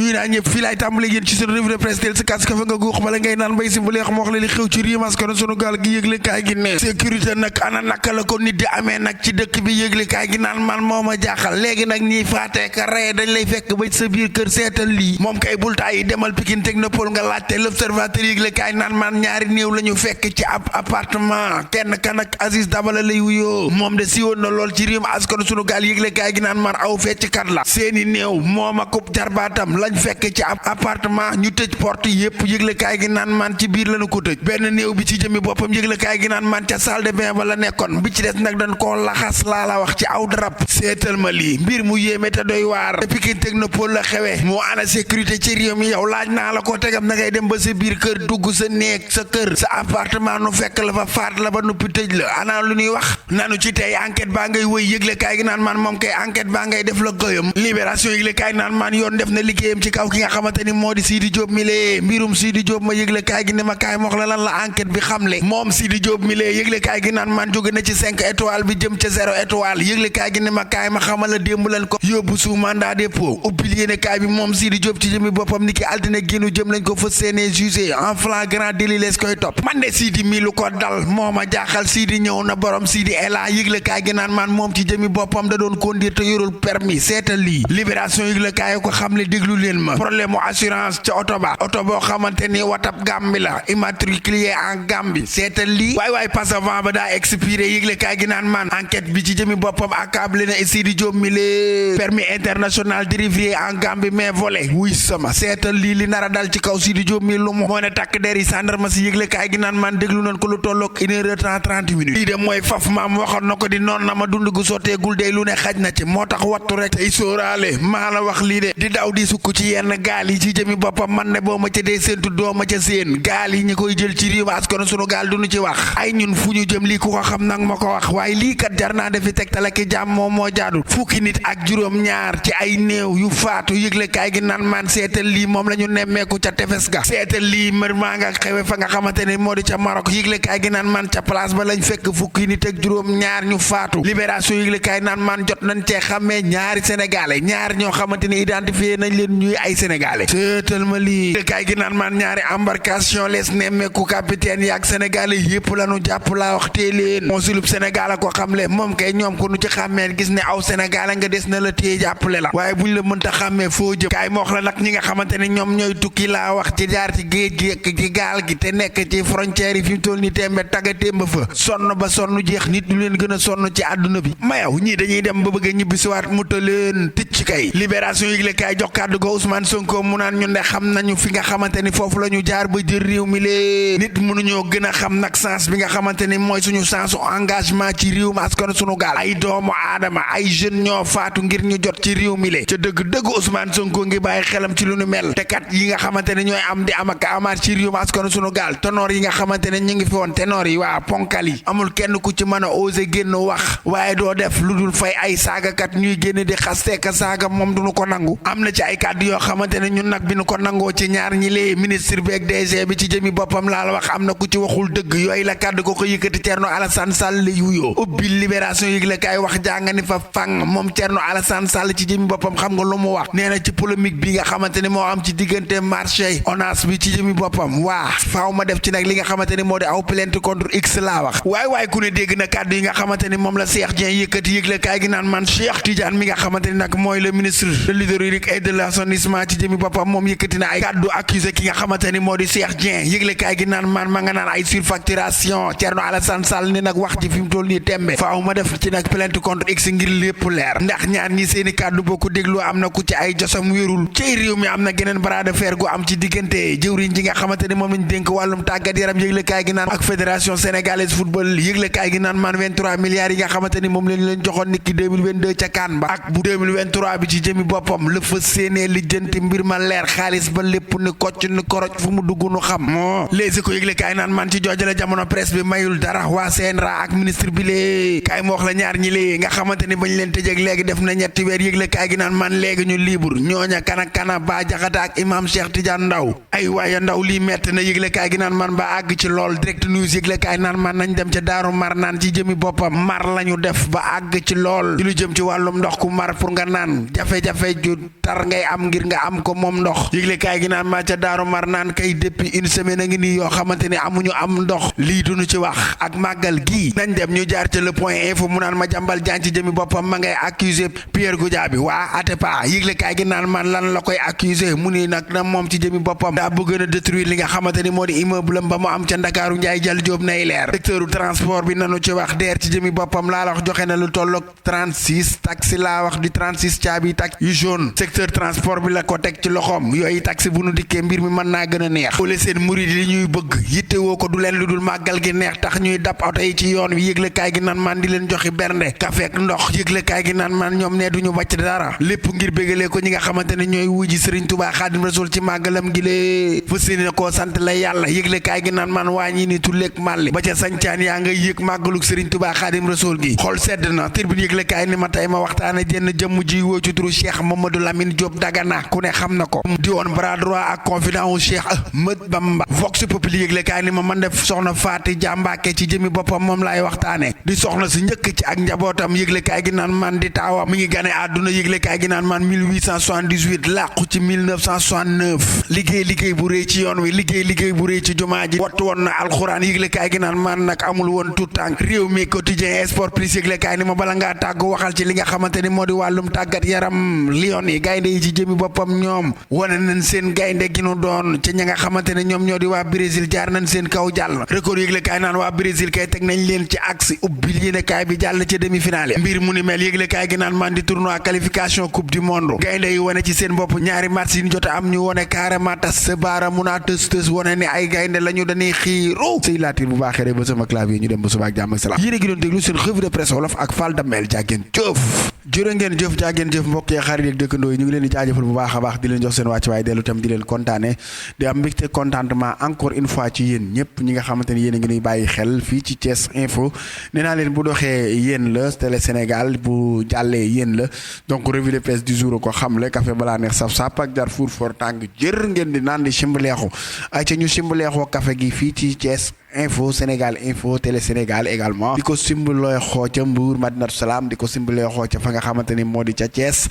nuyu naa ñëpp fii laay tàmbale yéen ci sunu revue de presse teel sa kas ka fa nga guux bala ngay naan mbay si bu leex ma wax la li xew ci réew mi sunu gaal gi yëgle kaay gi ne sécurité nag ana naka la ko nit di amee nag ci dëkk bi yëgle kaay gi naan man moo ma jaaxal léegi nag ñiy faatee ka rey dañ lay fekk ba sa biir kër seetal lii moom kay bultaay yi demal Pikine Technopole nga laajte l'observateur yëgle kaay naan man ñaari néew la ñu fekk ci ab appartement kenn ka nag Aziz Dabala lay wuyoo moom de siiwoon na lool ci réew mi sunu gaal yëgle kaay gi naan man aw fecc kat la seeni néew moom ak jarbaatam lañ fekk ci ab appartement ñu tëj porte yépp yëgle kaay gi naan man ci biir lañu ko tëj benn néew bi ci jëmi boppam yëgle kaay gi naan man ca salle de bain ba la nekkoon bi ci des nag dañ koo laxas laa la wax ci aw darab seetal ma lii mbir mu yéeme te doy waar Pikine Technopole la xewe moo ana sécurité ci réew mi yow laaj naa la ko tegam na ngay dem ba sa biir kër dugg sa néeg sa kër sa appartement nu fekk la fa faat la ba nuppi tëj la ana lu ñuy wax nanu ci tey enquête baa ngay wëy yëgle kaay gi naan man moom kay enquête baa ngay def la gëyam libération yëgle kaay naan man yoon def na liggéeyam ci kaw ki nga xamante ni moo di Sidi Diop mi lee mbirum Sidi Diop ma yëgle kaay gi ne ma kaay mox la lan la enquête bi xamle moom Sidi Diop mi lee yëgle kaay gi naan man jóge na ci 5 étoiles bi jëm ca 0 étoile yëgle kaay gi ne ma kaay ma xamal la démb leen ko yóbbu sous mandat dépôt ubbil yéene kaay bi moom Sidi Diop ci jëmi boppam ni ki altine génnu jëm lañ ko fas séenee jugé en flagrant délit lees koy topp man de Sidi mi lu ko dal moo ma jaaxal Sidi ñëw na borom Sidi ela yëgle kaay gi naan man moom ci jëmi boppam da doon conduire te yorul permis seetal lii libération yëgle kaay ko xamle déglu leen ma problème mu assurance ca oto ba oto boo xamante ni watab Gambie la immatriculé en Gambie seetal lii waay passe avant ba daa expiré yëgle kaay gi naan man enquête bi ci jëmi boppam accablé na Sidi Diop mi le permis international délivré en Gambie mais volé wuy sama seetal lii li nara dal ci kaw Sidi Diop mi lu mu moo ne takk der yi gendarme si yëgle kaay gi naan man déglu nañ ko lu tolloog 1 heure 30 minutes lii de mooy faf maam waxoon na ko di noon na ma dund gu sotteegul de lu ne xaj na ci moo tax wattu rek tey sóoraale maa la wax lii de di daw di sukk ci yenn gaal yi ci jëmi boppam man ne boo ma ca dee séentu doo ma ca séen gaal yi ñu koy jël ci réew askan sunu gaal duñu ci wax ay ñun fu ñu jëm lii ku ko xam nag ma ko wax waaye lii kat jar naa defi tegtal ak jàmm moom moo jaadul fukki nit ak juróom ñaar ci ay néew yu faatu yëgle kaay gi naan man seetal lii moom la ñu nemmeeku ca tefes ga seetal lii mbir maa nga xewe fa nga xamante ne moo di ca Maroc yëgle kaay gi naan man ca place ba lañ fekk fukki nit ak juróom ñaar ñu faatu libération yëgle kaay naan man jot nañ cee xàmmee ñaari sénégalais ñaar ñoo xamante ni identifié nañ leen ñuy ay sénégalais seetal ma lii yëgle kaay gi naan man ñaari embarcation lees nemmeeku capitaine yi ak sénégalais yépp lañu jàpp laa wax tee leen consulub Sénégal a ko xamle moom kay ñoom ko nu ci xàmmee gis ne aw sénégalais nga des na la téye jàppale la waaye buñ la mënta xàmmee foo jëm kaay ma wax la nag ñi nga xamante ne ñoom ñooy tukki laa wax ci jaar ci géej gi ci gaal gi te nekk ci frontière yi fi mu toll ni tembe tagga témba fa sonn ba sonn jeex nit du leen gën a sonn ci àdduna bi mayaw ñii dañuy dem ba bëgg a ñibbi siwaat mu ta leen ticc kay libération yëgle kaay jox kàddu go Ousmane Sonko mu naan ñun de xam nañu fi nga xamante ni foofu la ñu jaar ba jël réew mi lee nit mënuñoo gën a xam nag sens bi nga xamante ni mooy suñu sensu engagement ci réew mi askan sunu gaal ay doomu aadama ay jeunes ñoo faatu ngir ñu jot ci réew mi le ca dëgg Ousmane Sonko ngi bàyyi xelam ci lu nu mel te kat yi nga xamante ne ñooy am di am ak amaat ci réew mi askan sunu gaal ténor yi nga xamante ne ñu ngi fi woon ténor yi waa ponkal yi amul kenn ku ci mën a osé génn wax waaye doo def lu dul fay ay saagakat ñuy génn di xasteeka saaga moom duñu ko nangu am na ci ay kàddu yoo xamante ne ñun nag bi nu ko nangoo ci ñaar ñi lee ministre bi ak DG bi ci jëmi boppam laa la wax am na ku ci waxul dëgg yooyu la kàddu ko yëkkati Thierno Alassane Sall la yuyoo ubbi libération yi la kaay wax jàngani fa fang moom Thierno Alassane Sall ci jëmi boppam xam nga lu mu wax nee na ci polémique bi nga xamante ne moo am ci diggante marché ONAS bi ci jëmi boppam waa faaw ma def ci nag li nga xamante ni moo di aw plainte contre X laa wax waaye ku ne dégg na kàddu yi nga xamante ni moom la Cheikh Dieng yëkkati yëgle kaay gi naan man Cheikh Tidiane mi nga xamante ni nag mooy le ministre de l'hydraulique et de l'assainissement ci jëmi boppam moom yëkkati na ay kàddu accusé ki nga xamante ni moo di Cheikh Dieng yëgle kaay gi naan man ma nga naan ay surfacturation Thierno Alassane Sall ni nag wax ji fi mu toll nii tembe faaw ma def ci nag plainte contre X ngir lépp leer ndax ñaar ñi seeni kàddu boo ko déglu am na ku ci ay josam wérul ci réew mi am na geneen bras de fer gu am ci diggante jëwriñ ji nga xamante ni moom lañ dénk wàllum tàggat yaram yëgle kaay gi naan ak fédération sénégalaise football yëgle kaay gi naan man 23 milliards yi nga xamante ni moom lañ leen joxoon niki 2022 ca CAN ba ak bu 2023 bi ci jëmi boppam la fa séenee lijjanti mbir ma leer xaalis ba lépp ni kocc ni koroj fu mu dugg nu xam moo léegi ko yëgle kaay naan man ci joojale jamono presse bi mayul dara waa CNRA ak ministre bi lee kaay ma wax la ñaar ñi lee nga xamante ni bañ leen tëjeeg léegi def na ñetti weer yëgle kaay gi naan man léegi ñu libre ñooña kana ba jaxata ak imam Cheikh Tidiane Ndaw ay waaye Ndaw lii metti na yëgle kaay gi naan man ba àgg ci lool direct news yëgle kaay naan man nañ dem ca Daaru Mar naan ci jëmi boppam mar lañu def ba àgg ci lool ci lu jëm ci wàllum ndox ku mar pour nga naan jafe-jafe ju tar ngay am ngir nga am ko moom ndox yëgle kaay gi naan ma ca Daaru Marnaan kay depuis une semaine a ngi nii yoo xamante ni amuñu am ndox lii duñu ci wax ak màggal gii nañ dem ñu jaar ca le point info mu naan ma jàmbal jaan ci jëmi boppam ma ngay accuser Pierre Goudiaby waa Atepa yëgle kaay gi naan man lan la koy accuser mu ni nag na moom ci jëmi boppam daa bëgg a détruire li nga xamante ni moo di immeuble ba mu am ca Ndakaaru Njaay Jal Jóob nay leer secteur transport bi nanu ci wax deer ci jëmi boppam laa la wax joxe na lu tolloog 36 taxi laa wax di 36 caabi tax yu jaune secteur transport bi la ko teg ci loxoom yooyu taxi bu nu dikkee mbir mi mën naa gën a neex wala seen murid li ñuy bëgg yittewoo ko du leen lu dul màggal gi neex tax ñuy dab oto yi ci yoon wi yëgle kaay gi naan man di leen joxi bernde kafe ak ndox yëgle kaay gi naan man ñoom ne duñu wàcc dara lépp ngir bégalee ko ñi nga xamante ne ñooy wuji Sëriñ Tuubaa Xaadim Rasuul ci màggalam gi lee fas yéene koo sant la yàlla yëgle kaay gi naan man waa ñi ni tulleeg màlli ba ca sancaan yaa nga yëg màggaluk Sëriñ Tuubaa Xaadim Rasuul gi xol sedd na Tribune yëgle kaay ni ma tey ma waxtaane jenn jëmm ji woo ci turu Cheikh Mamadou Lamine Diop Dagana ku ne xam na ko di woon bras droit ak confident wu Cheikh Ahmed Bamba Vox Populi yëgle kaay ni ma man def soxna Faati Jàmbaake ci jëmi boppam moom laay waxtaane di soxna si njëkk ci ak njabootam yëgle kaay gi naan man di taawam mi ngi gane àdduna yëgle kaay gi naan man 1878 làqu ci 1969 liggéey bu rëy ci yoon wi liggéey bu rëy ci jumaa ji wattu woon na alxuraan yëgle kaay gi naan man nag amul woon tout tànk réew mi quotidien sport plus yëgle kaay ni ma bala ngaa tàggu waxal ci li nga xamante ni moo di wàllum tàggat yaram lion yi gaynde yi ci jëmi boppam ñoom wane nañ seen gaynde gi nu doon ci ña nga xamante ne ñoom ñoo di waa Brésil jaar nañ seen kaw jàll record yëgle kaay naan waa Brésil kay teg nañ leen ci axe ubbil yéene kaay bi jàll ca demi-finale mbir mu ni mel yëgle kaay gi naan man di tournoi qualification coupe du monde gaynde yi wane ci seen bopp ñaari match yi ñu jot am ñu wane carrément tas sa baara mun a tës wane ni ay gaynde la ñu dañuy xiiru sëy laatir bu baaxee rek ba sama clavier ñu dem ba suba ak jàmm ak salaam yéen a ngi doon déglu seen revue de presse wolof ak Fall Damel jàggeen jëf jërë ngeen jëf jàggeen jëf mbokk yi xarit yeeg dëkkandoo yi ñu ngi leen di jaajëfal bu baax a baax di leen jox seen wàcc waaye dellu tam di leen kontaane di am mbégte contentement encore une fois ci yéen ñëpp ñi nga xamante ni yéen a ngi nuy bàyyi xel fii ci Thiès Info nee naa leen bu doxee yéen la Télé Sénégal bu jàllee yéen la donc revue de presse du jour ko xamle café balaa neex saf sàpp ak jar fuur for tàng jër ngeen di naan di simbaleexu ay ca ñu simbaleexoo café gi fii ci Thiès Info Sénégal Info Télé Sénégal également di ko simbalooy xoo ca Mbour Madinatu Salaam di ko simbalee xoo ca fa nga xamante ni moo di ca Thiès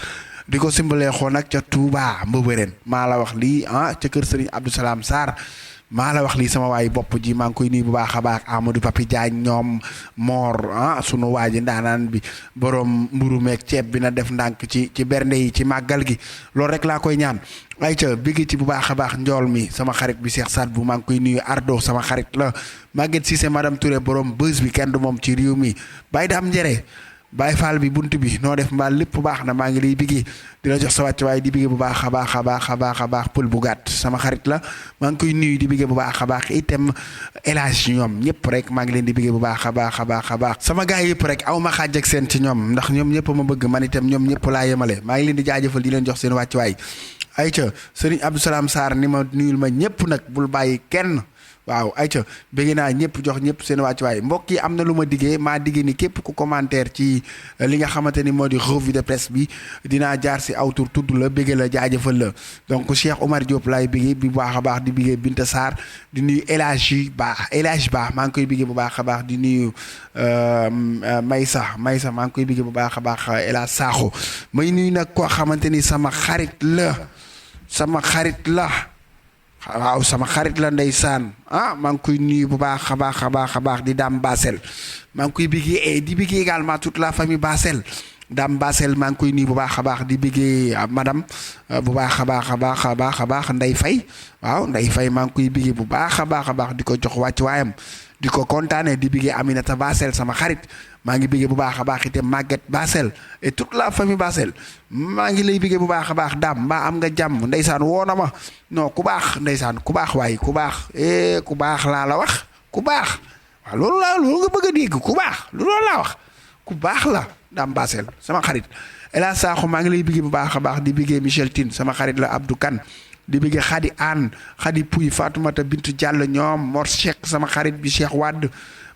di ko simbalee xoo nag ca Touba Mbëbëreen maa la wax lii ca kër Serigne Abdou Salam Sarr maa la wax lii sama waayi bopp ji maa ngi koy nuyu bu baax a baax Amadou Papi Diagne ñoom Mor sunu waa ji ndaanaan bi borom mburu meeg ceeb bi na def ndànk ci bernde yi ci màggal gi loolu rek laa koy ñaan ay ca biggi ci bu baax a baax njool mi sama xarit bi Cheikh Saad bu maa ngi koy nuyu Ardo sama xarit la Maguette Cissé madame Touré borom bës bi kenn du moom ci réew mi Baye Dame Njere Baye Fall bi bunt bi noo def mbaa lépp baax na maa ngi lay biggi di la jox sa wàcc waaye di bigge bu baax a baax a baax a baax a baax pël bu gàtt sama xarit la maa ngi koy nuyu di bigge bu baax a baax itam élage ñoom ñëpp rek maa ngi leen di bigge bu baax a baax a baax a baax sama gars yëpp rek aw ma xaaj ak seen ci ñoom ndax ñoom ñëpp ma bëgg man itam ñoom ñëpp laa yemale maa ngi leen di jaajëfal di leen jox seen wàcc waay ayca Serigne Abdou Salam Sarr ni ma nuyul ma ñëpp nag bul bàyyi kenn waaw ayca bëgg naa ñëpp jox ñëpp seen wàccuwaay mbokk yi am na lu ma diggee maa diggee ni képp ku commentaire ci li nga xamante ni moo di revue de presse bi dinaa jaar si aw tur tudd la bëgg la jaajëfal la donc Cheikh Omar Diop laay bëggee bu baax a baax di bëggee Binta Sarr di nuyu El Hadji Ba maa ngi koy bëggee bu baax a baax di nuyu Maysa maa ngi koy bëggee bu baax a baax El Hadji Sakho may nuyu nag koo xamante ni sama xarit la waaw sama xarit la ndeysaan maa ngi koy nuyu bu baax a baax a baax a baax di Dame Bassel maa ngi koy biggee di biggee également toute la famille Bassel Dame Bassel maa ngi koy nuyu bu baax a baax di biggee madame bu baax a baax a baax a baax a baax Ndeye Faye waaw Ndeye Faye maa ngi koy biggee bu baax a baax di ko jox wàcc waayam di ko kontaane di biggee Aminata Bassel sama xarit maa ngi biggee bu baax a baax itam Maguette Bassel et toute la famille Bassel maa ngi lay biggee bu baax a baax daam mbaa am nga jàmm ndeysaan woo na ma non ku baax ndeysaan ku baax waaye ku baax ku baax laa la wax ku baax waaw loolu nga bëgg a dégg ku baax loolu laa wax ku baax la daam Bassel sama xarit Ela Sakho maa ngi lay biggee bu baax a baax di biggee Michel Tine sama xarit la Abdou Kane di biggee Khady Anne Khady Pouy Fatoumata Bintu Diallo ñoom Mor Cheikh sama xarit bi Cheikh Wade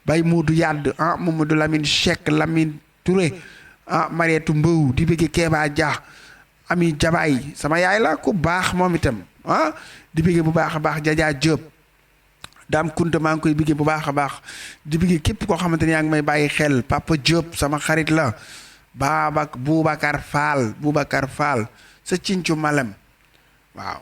Baye Modou Yadd Mamadou Lamine Cheikh Lamine Touré Marietou Mbow di bëgg Kéba Dia Ami Jabaay sama yaay la ku baax moom itam di bëgg bu baax a baax Jaja Diop Dame Kunta maa ngi koy bëgg bu baax a baax di bëgg képp koo xamante ni yaa ngi may bàyyi xel Papa Diop sama xarit la Boubacar Fall sa cincu malem waaw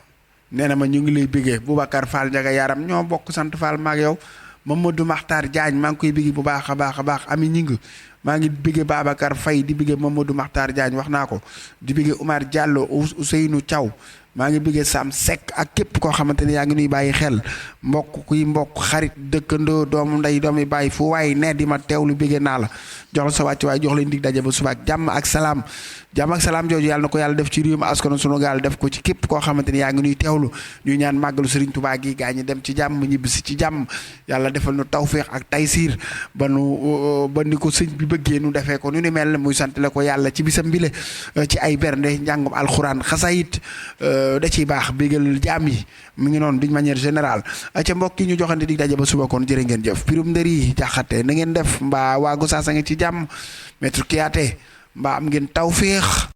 nee na ma ñu ngi lay bëggee Boubacar Fall Njaga yaram ñoo bokk sant Fall maag yow Mamadou Makhtar Diagne maa ngi koy bëggee bu baax a baax ami ñing maa ngi bëggee Babacar Faye di bëggee Mamadou Makhtar Diagne wax naa ko di bëggee Oumar Diallo Ousseynou Thiaw maa ngi bëggee Sam Seck ak képp koo xamante ne yaa ngi nuy bàyyi xel mbokk xarit dëkkandoo doomu ndey doomi bàyyi fu waaye ne di ma teewlu bëggee naa la jox la sa wàcc waaye jox leen dig daje ba suba ak jàmm ak salaam jooju yàlla na ko yàlla def ci réew mi askanu sunu gaal def ko ci képp koo xamante ni yaa ngi nuy teewlu ñuy ñaan màggalu Serigne Touba gi gaa ñi dem ci jàmm ñibbisi ci jàmm yàlla defal nu tawféex ak taysiir ba ni ko sëñ bi bëggee nu defee ko nu ni mel muy santale ko yàlla ci bisam bile ci ay bernde njàngum alxuraan xasayit da ciy baax bégal jaam yi mu ngi noonu d'une manière générale ca mbokk yi ñu joxante dig daje ba suba kon jërë ngeen jëf pirum ndër yi jaxate na ngeen def mbaa waa Gosaas a ngi ci jàmm maître Kiyaate mbaa am ngeen tawféex